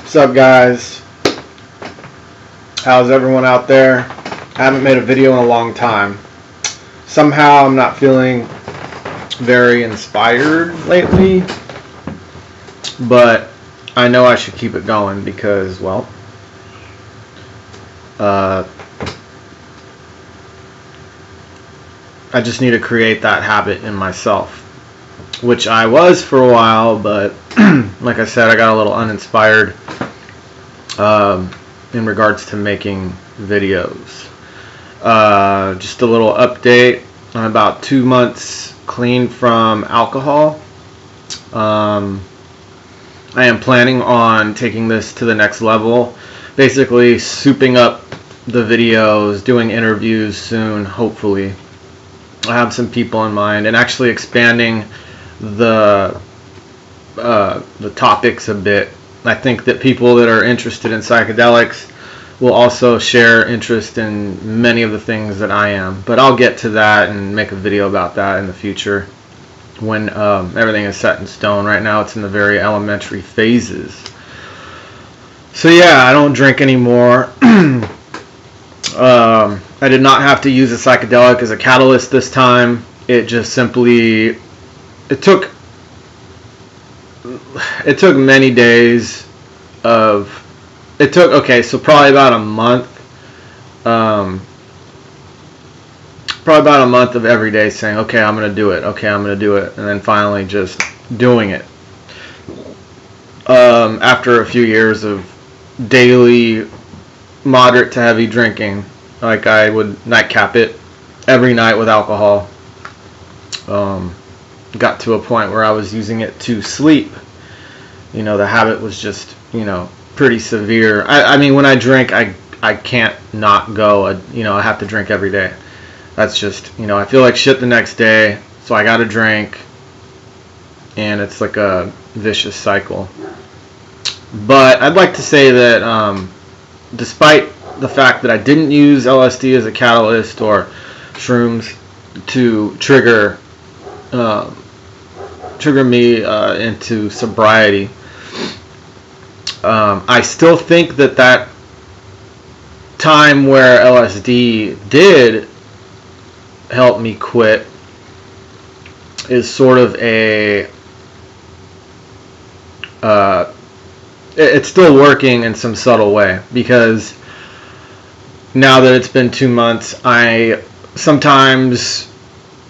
What's up, guys? How's everyone out there? I haven't made a video in a long time. Somehow I'm not feeling very inspired lately, but I know I should keep it going because, well, I just need to create that habit in myself, which I was for a while, but like I said, I got a little uninspired in regards to making videos. Just a little update. I'm about 2 months clean from alcohol. I am planning on taking this to the next level, basically souping up the videos, doing interviews soon, hopefully. I have some people in mind, and actually expanding the topics a bit. I think that people that are interested in psychedelics will also share interest in many of the things that I am, but I'll get to that and make a video about that in the future when everything is set in stone. Right now it's in the very elementary phases. So yeah, I don't drink anymore. I did not have to use a psychedelic as a catalyst this time. It just simply, it took many days of, okay, so probably about a month, of every day saying, okay, I'm going to do it, okay, I'm going to do it, and then finally just doing it. After a few years of daily moderate to heavy drinking, like I would nightcap it every night with alcohol. Got to a point where I was using it to sleep. You know, the habit was just, you know, pretty severe. I mean, when I drink, I can't not go. I have to drink every day. That's just, I feel like shit the next day, so I gotta drink, and it's like a vicious cycle. But I'd like to say that despite the fact that I didn't use LSD as a catalyst or shrooms to trigger me into sobriety, I still think that time where LSD did help me quit is sort of a it's still working in some subtle way, because now that it's been 2 months, I sometimes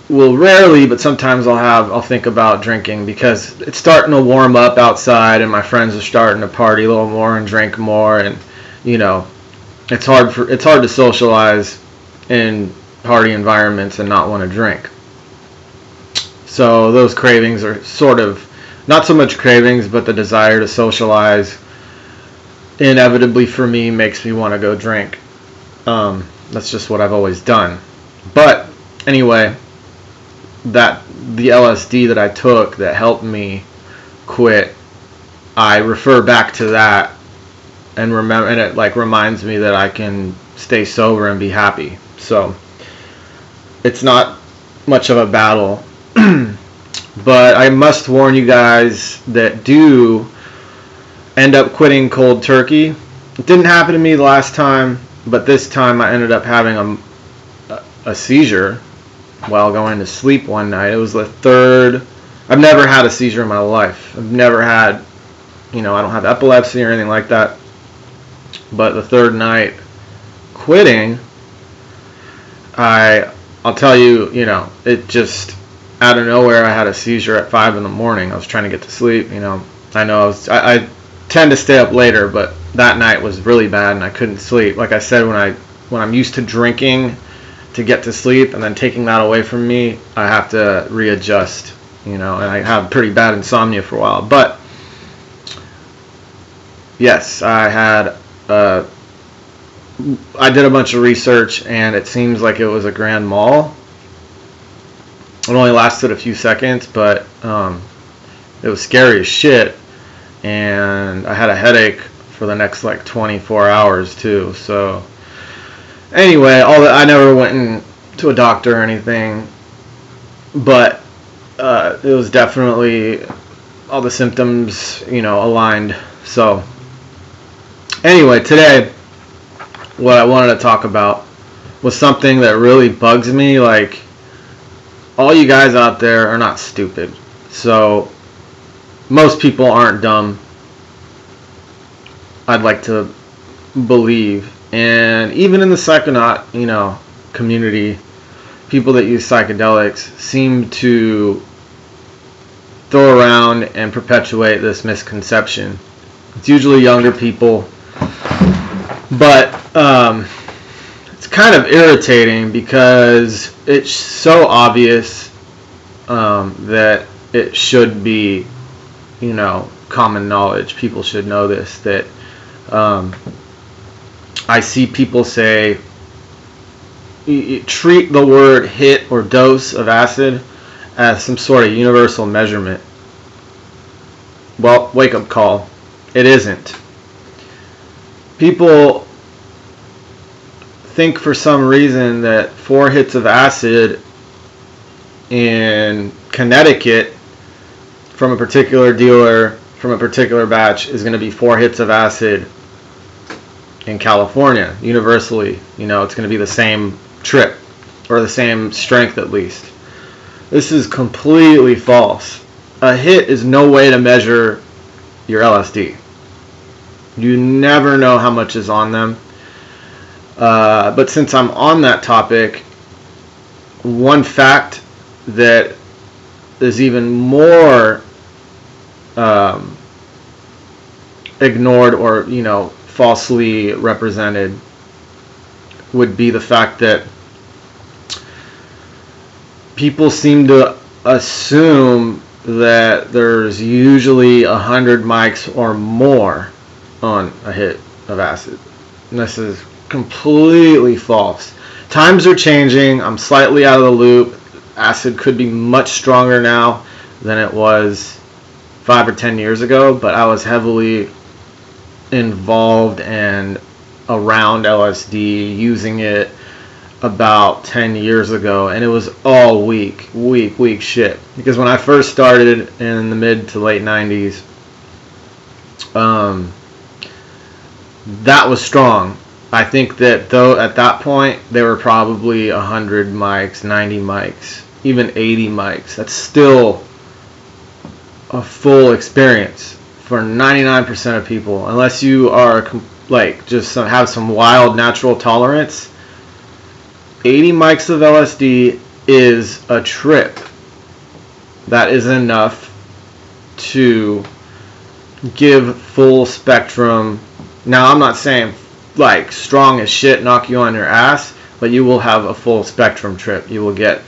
will, rarely, but sometimes I'll think about drinking, because it's starting to warm up outside and my friends are starting to party a little more and drink more, and it's hard to socialize in party environments and not want to drink. So those cravings are sort of, not so much cravings, but the desire to socialize inevitably for me makes me want to go drink. That's just what I've always done. But anyway, the LSD that I took that helped me quit, I refer back to that and remember, and it like reminds me that I can stay sober and be happy. So it's not much of a battle. But I must warn you guys that do end up quitting cold turkey. It didn't happen to me the last time, but this time I ended up having a seizure while going to sleep one night. It was the third. I've never had a seizure in my life. I've never had, I don't have epilepsy or anything like that. But the third night quitting, I'll tell you, it just, out of nowhere, I had a seizure at 5 in the morning. I was trying to get to sleep, I know I tend to stay up later, but that night was really bad and I couldn't sleep. Like I said, when I'm used to drinking to get to sleep and then taking that away from me, I have to readjust, and I had pretty bad insomnia for a while. But yes, I did a bunch of research, and it seems like it was a grand mal. It only lasted a few seconds, but it was scary as shit, and I had a headache for the next like 24 hours too. So anyway, I never went to a doctor or anything, but it was definitely all the symptoms, aligned. So Anyway, today, what I wanted to talk about was something that really bugs me. Like, all you guys out there are not stupid. So, most people aren't dumb, I'd like to believe. And even in the psychonaut, community, people that use psychedelics seem to throw around and perpetuate this misconception. It's usually younger people, but it's kind of irritating because it's so obvious that it should be, common knowledge. People should know this, that I see people say, treat the word hit or dose of acid as some sort of universal measurement. Well, wake up call. It isn't. People think for some reason that 4 hits of acid in Connecticut from a particular dealer from a particular batch is going to be 4 hits of acid in California universally. It's going to be the same trip or the same strength at least. This is completely false. A hit is no way to measure your LSD. You never know how much is on them. But since I'm on that topic, one fact that is even more ignored or falsely represented would be the fact that people seem to assume that there's usually 100 mics or more on a hit of acid. And this is completely false. Times are changing. I'm slightly out of the loop. Acid could be much stronger now than it was 5 or 10 years ago, but I was heavily involved and around LSD, using it about 10 years ago, and it was all weak shit. Because when I first started in the mid to late 90s, that was strong. I think that though at that point there were probably 100 mics, 90 mics, even 80 mics. That's still a full experience for 99% of people, unless you are just have some wild natural tolerance. 80 mics of LSD is a trip. That is enough to give full spectrum. Now, I'm not saying strong as shit, knock you on your ass, but you will have a full spectrum trip. You will get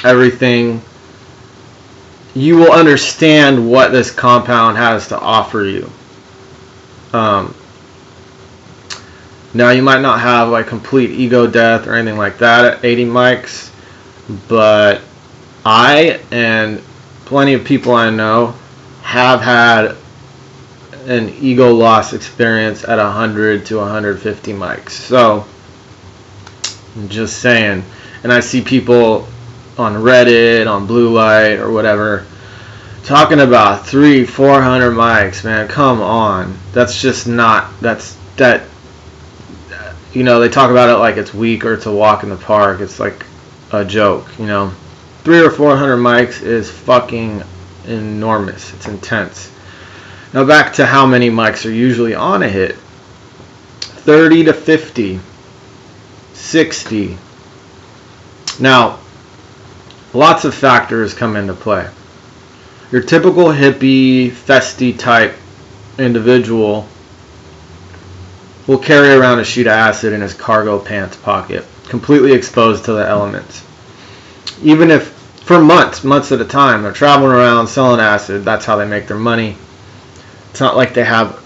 everything. You will understand what this compound has to offer you. Now, you might not have complete ego death or anything like that at 80 mics, but I and plenty of people I know have had an ego loss experience at 100 to 150 mics. So, I'm just saying. And I see people on Reddit, on Blue Light, or whatever, talking about 300-400 mics, man. Come on. That's just not, they talk about it like it's weak or it's a walk in the park. It's like a joke, 300 or 400 mics is fucking enormous. It's intense. Now back to how many mics are usually on a hit. 30 to 50, 60. Now, lots of factors come into play. Your typical hippie, festy type individual will carry around a sheet of acid in his cargo pants pocket, completely exposed to the elements. Even if for months at a time, they're traveling around selling acid, that's how they make their money. It's not like they have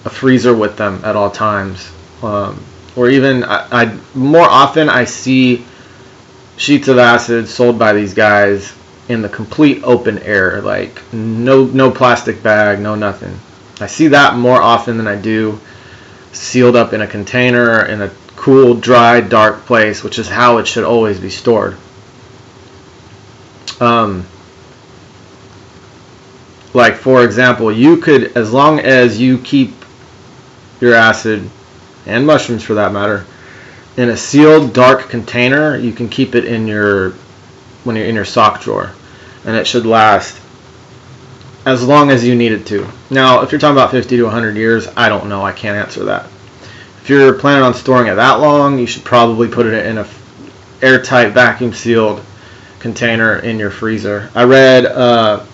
a freezer with them at all times. Or even, more often I see sheets of acid sold by these guys in the complete open air, no plastic bag, no nothing. I see that more often than I do sealed up in a container in a cool, dry, dark place, which is how it should always be stored. like, for example, you could, as long as you keep your acid, and mushrooms for that matter, in a sealed, dark container, you can keep it in your, when you're in your sock drawer, and it should last as long as you need it to. Now, if you're talking about 50 to 100 years, I don't know. I can't answer that. If you're planning on storing it that long, you should probably put it in a airtight, vacuum-sealed container in your freezer. I read a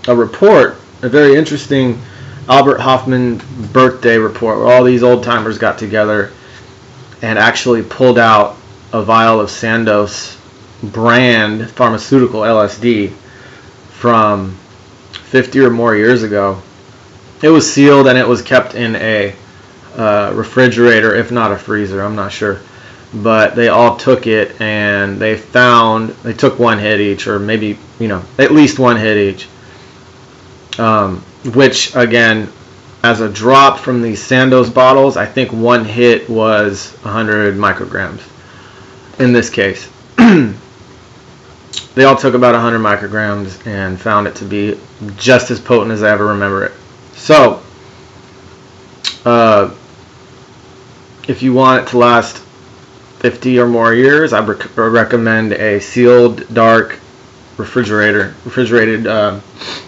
report, a very interesting Albert Hoffman birthday report, where all these old-timers got together and actually pulled out a vial of Sandoz brand pharmaceutical LSD from 50 or more years ago. It was sealed and it was kept in a refrigerator, if not a freezer, I'm not sure. But they all took it, and they took one hit each, or maybe, at least one hit each. Which, again, as a drop from these Sandoz bottles, I think one hit was 100 micrograms in this case. They all took about 100 micrograms and found it to be just as potent as I ever remember it. So, if you want it to last 50 or more years, I recommend a sealed, dark, refrigerated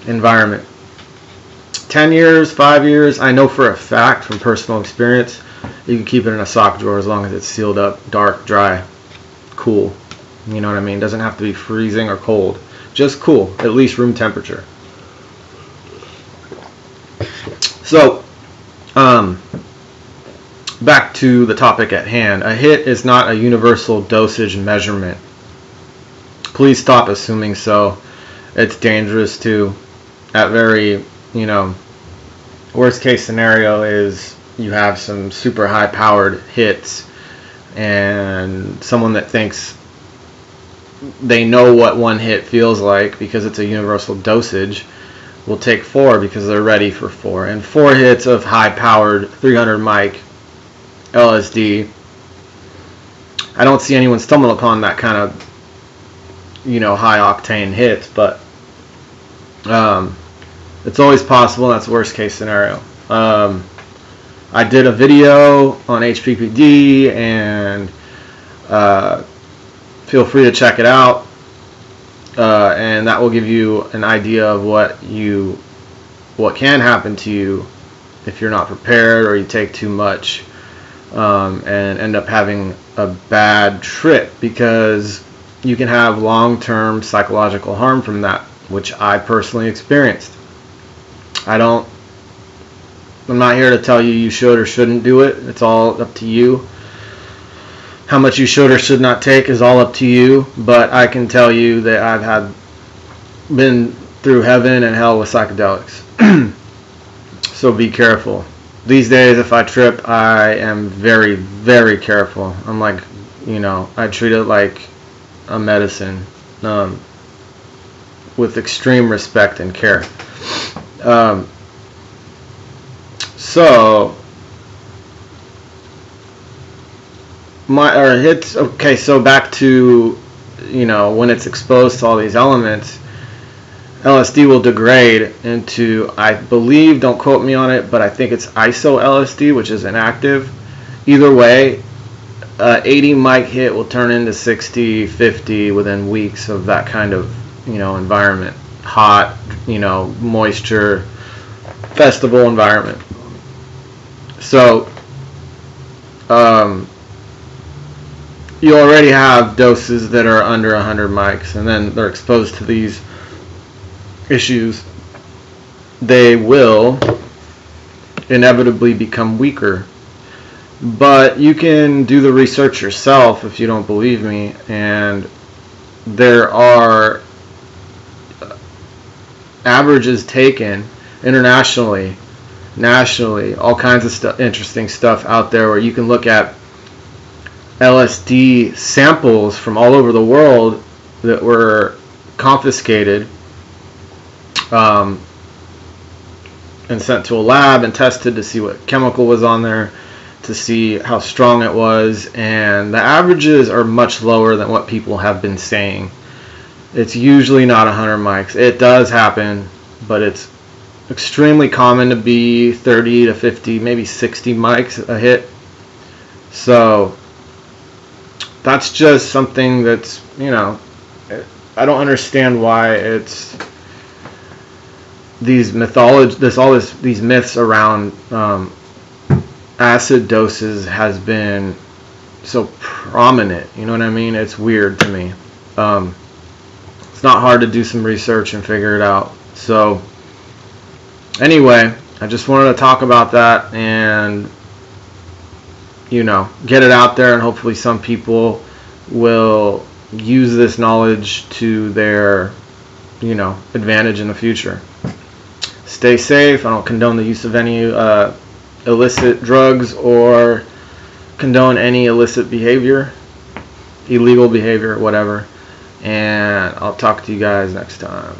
environment. 10 years, 5 years, I know for a fact from personal experience, you can keep it in a sock drawer as long as it's sealed up, dark, dry, cool. You know what I mean? Doesn't have to be freezing or cold. Just cool, at least room temperature. So, back to the topic at hand. A hit is not a universal dosage measurement. Please stop assuming so. It's dangerous too. At very, worst case scenario is you have some super high powered hits, and someone that thinks they know what one hit feels like because it's a universal dosage will take 4 because they're ready for 4. And 4 hits of high powered 300 mic LSD, I don't see anyone stumble upon that kind of high octane hits, but it's always possible. That's worst case scenario. I did a video on HPPD, and feel free to check it out, and that will give you an idea of what can happen to you if you're not prepared or you take too much, and end up having a bad trip, because you can have long-term psychological harm from that, which I personally experienced. I'm not here to tell you you should or shouldn't do it. It's all up to you. How much you should or should not take is all up to you, but I can tell you that I've been through heaven and hell with psychedelics. So be careful. These days, if I trip, I am very, very careful. I'm like, I treat it like a medicine, with extreme respect and care. So so back to, when it's exposed to all these elements, LSD will degrade into, I believe, don't quote me on it, but I think it's iso LSD, which is inactive. Either way, 80 mic hit will turn into 60, 50 within weeks of that kind of, environment. Hot, moisture, festival environment. So, you already have doses that are under 100 mics, and then they're exposed to these issues. They will inevitably become weaker. But you can do the research yourself if you don't believe me, and there are averages taken internationally, nationally, all kinds of interesting stuff out there where you can look at LSD samples from all over the world that were confiscated and sent to a lab and tested to see what chemical was on there, to see how strong it was, and the averages are much lower than what people have been saying. It's usually not 100 mics. It does happen, but it's extremely common to be 30 to 50, maybe 60 mics a hit. So that's just something that's, you know, I don't understand why it's these these myths around acid doses has been so prominent. You know what I mean? It's weird to me. It's not hard to do some research and figure it out. So anyway, I just wanted to talk about that and, you know, get it out there, and hopefully some people will use this knowledge to their, you know, advantage in the future. Stay safe. I don't condone the use of any illicit drugs or condone any illicit behavior, illegal behavior, whatever. And I'll talk to you guys next time.